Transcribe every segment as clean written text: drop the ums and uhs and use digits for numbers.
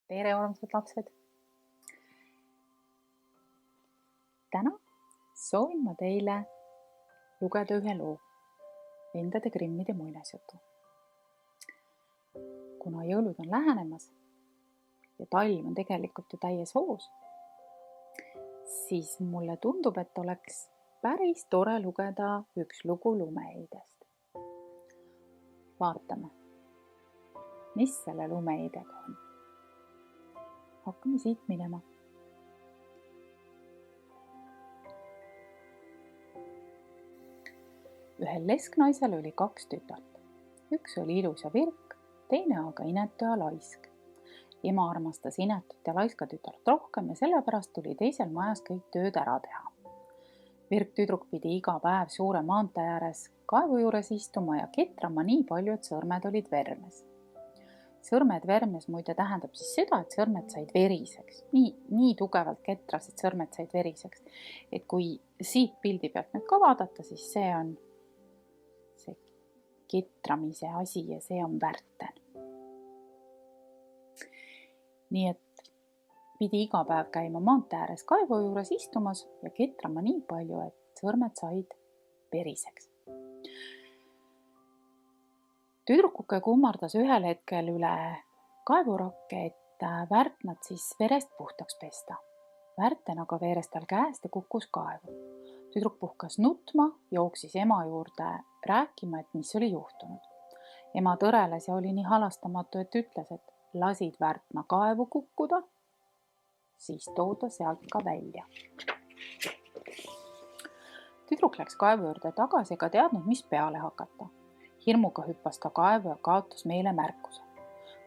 tere, armsad lapsed! Täna soovin ma teile lugeda ühe loo, Vendade Grimmide muinasjutu. Kuna jõulud on lähenemas ja talv on tegelikult ju täies hoos, siis mulle tundub, et oleks päris tore lugeda üks lugu lumeheidest. Vaatame, mis selle lumeheidega on. Hakkame siit minema. Ühel lesknaisel oli 2 tütart. Üks oli ilus ja virk, teine aga inetu ja laisk. Ema armastas inetut ja laiska tütart rohkem ja sellepärast tuli teisel majas kõik tööd ära teha. Virk tüdruk pidi iga päev suure maantee ääres kaevu juures istuma ja ketrama nii palju, et sõrmed olid vermes. Sõrmed vermes muide tähendab siis seda, et sõrmed said veriseks. Nii tugevalt ketras, et sõrmed said veriseks. Et kui siit pildi pealt nüüd ka vaadata, siis see on see ketramise asi ja see on värten. Nii et pidi iga päev käima maantee ääres kaevu juures istumas ja ketrama nii palju, et sõrmed said veriseks. Tüdrukuke kummardas ühel hetkel üle kaevurakke, et värtnad siis verest puhtaks pesta. Värten aga veeres tal käest ja kukkus kaevu. Tüdruk puhkas nutma, jooksis ema juurde rääkima, et mis oli juhtunud. Ema tõreles ja oli nii halastamatu, et ütles, et lasid värtna kaevu kukkuda, siis tooda sealt ka välja. Tüdruk läks kaevu juurde tagasi ega teadnud, mis peale hakata. Hirmuga hüppas ta kaevu ja kaotas meile märkuse.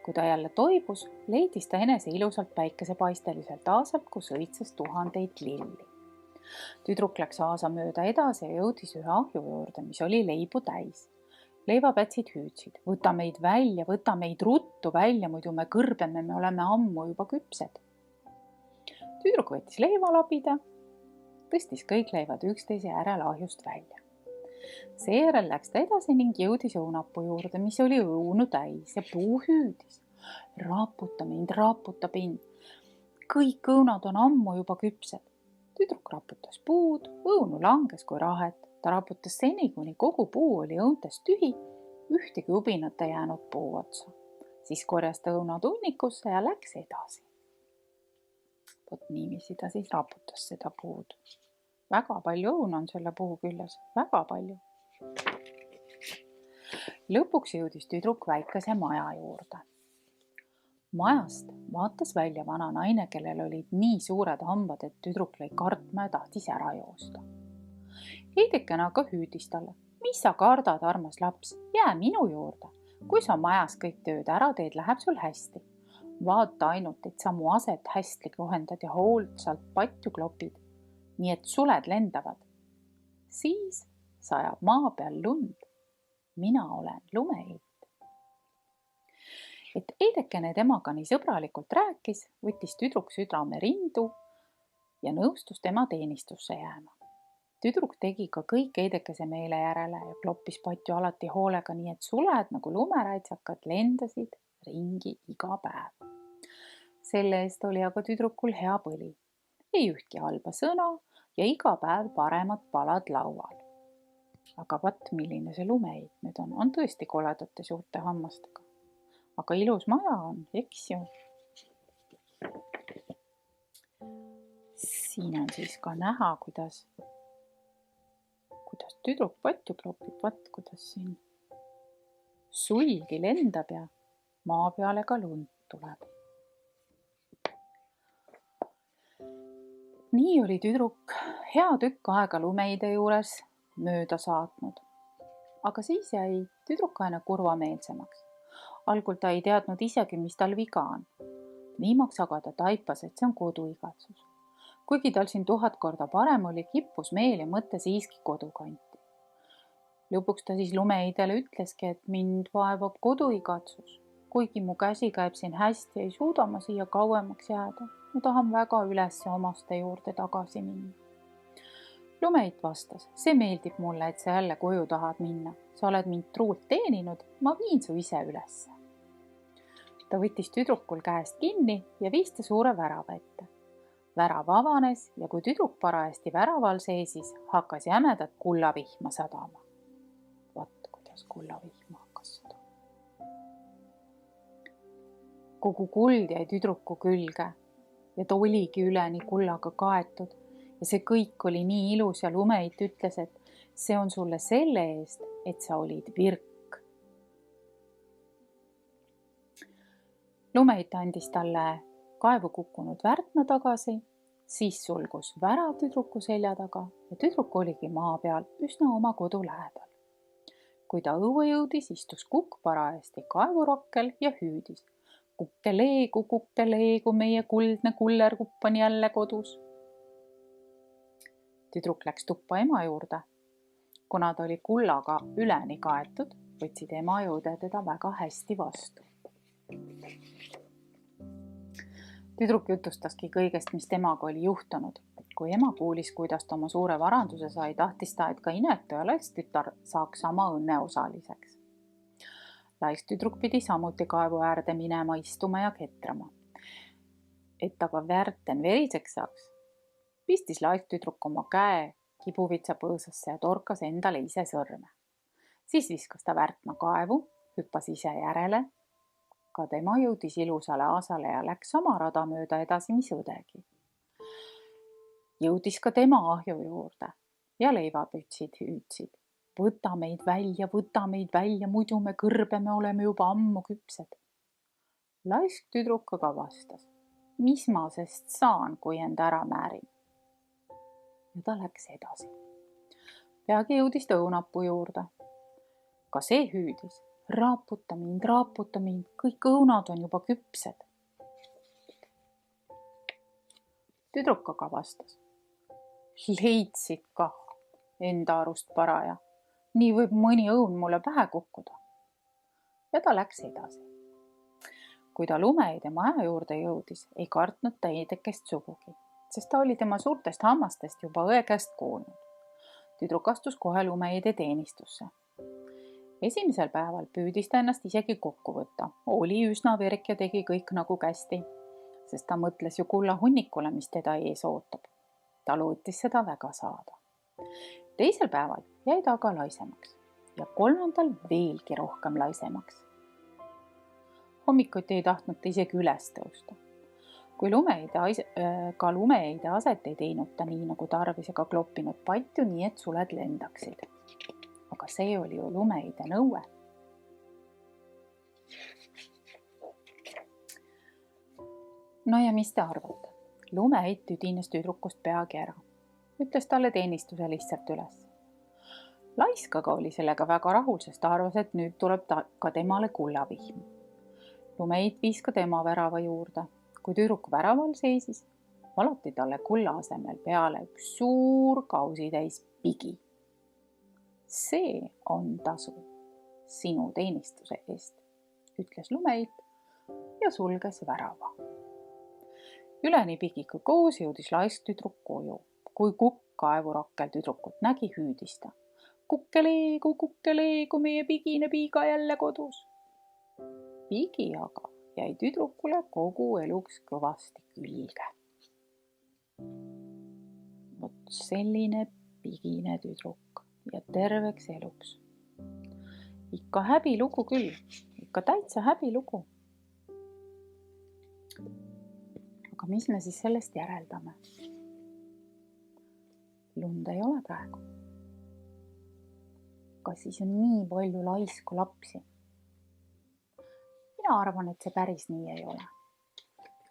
Kui ta jälle toibus, leidis ta enese ilusalt päikesepaisteliselt aasalt, kus õitses 1000 lilli. Tüdruk läks aasa mööda edasi ja jõudis ühe ahju juurde, mis oli leibu täis. Leivapätsid hüüdsid, võta meid ruttu välja, muidu me kõrbeme, me oleme ammu juba küpsed. Tüdruk võttis leivalabida, tõstis kõik leivad üksteise järel ahjust välja. Seejärel läks ta edasi ning jõudis õunapuu juurde, mis oli õunu täis ja puu hüüdis. Raaputa mind. Kõik õunad on ammu juba küpsed. Tüdruk raputas puud, õunu langes kui rahet. Ta raputas seni, kuni kogu puu oli õuntest tühi, ühtegi ubinat ei jäänud puu otsa. Siis korjas ta õunad hunnikusse ja läks edasi. Vot niiviisi ta siis raputas seda puud. Väga palju õun on selle puu küljes, väga palju. Lõpuks jõudis tüdruk väikese maja juurde. Majast vaatas välja vana naine, kellel olid nii suured hambad, et tüdruk lõi kartma ja tahtis ära joosta. Heidekene aga hüüdis talle, mis sa kardad, armas laps, jää minu juurde. Kui sa majas kõik tööd ära teed, läheb sul hästi. Vaata ainult, et sa mu aset hästi kohendad ja hooldsalt patju klopid. Nii et suled lendavad. Siis sajab maa peal lund. Mina olen lumeheit. Et Heidekene temaga nii sõbralikult rääkis, võttis tüdruk südame rindu ja nõustus tema teenistusse jääma. Tüdruk tegi ka kõik Heidekese meele järele ja kloppis patju alati hoolega, nii et suled nagu lumeräitsakad lendasid ringi iga päev. Selle eest oli aga tüdrukul hea põli. Ei ühtki halba sõna ja iga päev paremad palad laual. Aga vaat milline see lumeheit nüüd on tõesti koledate suurte hammastega. Aga ilus maja on, eks ju. Siin on siis ka näha, kuidas tüdruk patju klopib, vaat kuidas siin sulgi lendab ja maa peale ka lund tuleb. Nii oli tüdruk hea tükk aega lumeide juures mööda saatnud. Aga siis jäi tüdruk aina kurvameelsemaks. Algul ta ei teadnud isegi, mis tal viga on. Viimaks aga ta taipas, et see on koduigatsus. Kuigi tal siin 1000 korda parem oli, kippus meel ja mõte siiski kodukanti. Lõpuks ta siis lumeidele ütleski, et mind vaevab koduigatsus. Kuigi mu käsi käib siin hästi, ei suuda ma siia kauemaks jääda. Ma tahan väga üles omaste juurde tagasi minna. Lumeit vastas, see meeldib mulle, et sa jälle koju tahad minna. Sa oled mind truult teeninud, ma viin su ise ülesse. ta võttis tüdrukul käest kinni ja viis ta suure värava ette. Värav avanes ja kui tüdruk parajasti väraval seisis, hakkas jämedat kullavihma sadama. Vaat kuidas kullavihma hakkas sadama. Kogu kuld jäi tüdruku külge ja ta oligi üleni kullaga kaetud ja see kõik oli nii ilus ja Lumeit ütles, et see on sulle selle eest, et sa olid virk. Lumeit andis talle kaevu kukkunud värtna tagasi, siis sulgus värav tüdruku selja taga ja tüdruk oligi maa peal üsna oma kodu lähedal. Kui ta õue jõudis, istus kukk parajasti kaevurakkel ja hüüdis. Kukkeleegu, meie kuldne kullerkupp on jälle kodus. Tüdruk läks tuppa ema juurde. Kuna ta oli kullaga üleni kaetud, võtsid ema ja õde teda väga hästi vastu. Tüdruk jutustaski kõigest, mis temaga oli juhtunud. Kui ema kuulis, kuidas ta oma suure varanduse sai, tahtis ta, et ka inetu ja laistütar saaks sama õnne osaliseks. Laistüdruk pidi samuti kaevu äärde minema, istuma ja ketrama. Et aga värten veriseks saaks, pistis laistüdruk oma käe kibuvitsa põõsasse ja torkas endale ise sõrme. Siis viskas ta värtna kaevu, hüppas ise järele. Ka tema jõudis ilusale aasale ja läks sama rada mööda edasi, mis õdegi. Jõudis ka tema ahju juurde ja leivapütsid hüüdsid. Võta meid välja, muidu me kõrbeme, oleme juba ammu küpsed. Laisk tüdruk aga vastas, mis ma sest saan, kui end ära määrin. Ja ta läks edasi. Peagi jõudis ta õunapuu juurde. Ka see hüüdis, raaputa mind, kõik õunad on juba küpsed. Tüdruk aga vastas, leidsid kah enda arust paraja. Nii võib mõni õun mulle pähe kukkuda. Ja ta läks edasi. Kui ta Lumeide maja juurde jõudis, ei kartnud ta eedekest sugugi, sest ta oli tema suurtest hammastest juba õe käest kuulnud. Tüdruk astus kohe Lumeide teenistusse. Esimesel päeval püüdis ta ennast isegi kokku võtta. Oli üsna virk ja tegi kõik nagu kästi, sest ta mõtles ju kulla hunnikule, mis teda ees ootab. Ta lootis seda väga saada. Teisel päeval jäi ta aga laisemaks ja kolmandal veelgi rohkem laisemaks. Hommikuti ei tahtnud ta isegi üles tõusta. Kui Lumeide aset ei teinud ta nii nagu tarvis ega kloppinud patju, nii et suled lendaksid. Aga see oli ju Lumeide nõue. No ja mis te arvate? Lumeid tüdines tüdrukust peagi ära. Ütles talle teenistuse lihtsalt üles. Laisk aga oli sellega väga rahul, sest ta arvas, et nüüd tuleb ka temale kullavihm. Lumeit viis ka tema värava juurde. Kui tüdruk väraval seisis, valati talle kulla asemel peale üks suur kausitäis pigi. See on tasu sinu teenistuse eest, ütles Lumeit ja sulges värava. Üleni pigiga koos jõudis laisk tüdruk koju. Kui kukk kaevurakkel tüdrukut nägi, hüüdis ta. Kukkeleegu, meie pigine piiga jälle kodus. Pigi aga jäi tüdrukule kogu eluks kõvasti külge. Vot selline pigine tüdruk ja terveks eluks. Ikka häbilugu küll, ikka täitsa häbilugu. Aga mis me siis sellest järeldame? Lund ei ole praegu. Kas siis on nii palju laisku lapsi? Mina arvan, et see päris nii ei ole.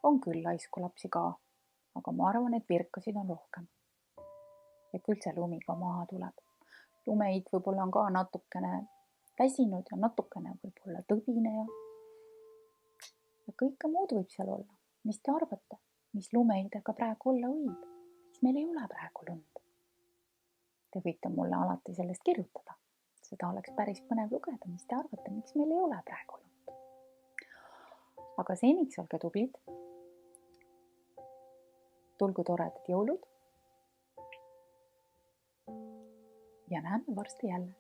On küll laisku lapsi ka, aga ma arvan, et virkasid on rohkem. Ja küll see lumi ka maha tuleb. Lumeit võib-olla on ka natukene väsinud ja natukene võib-olla tõbine ja kõike muud võib seal olla. Mis te arvate, mis Lumeidega praegu olla võib? Mis meil ei ole praegu lund? Te võite mulle alati sellest kirjutada. Seda oleks päris põnev lugeda, mis te arvate, miks meil ei ole praegu lund. Aga seniks olge tublid. Tulgu toredad jõulud. Ja näeme varsti jälle.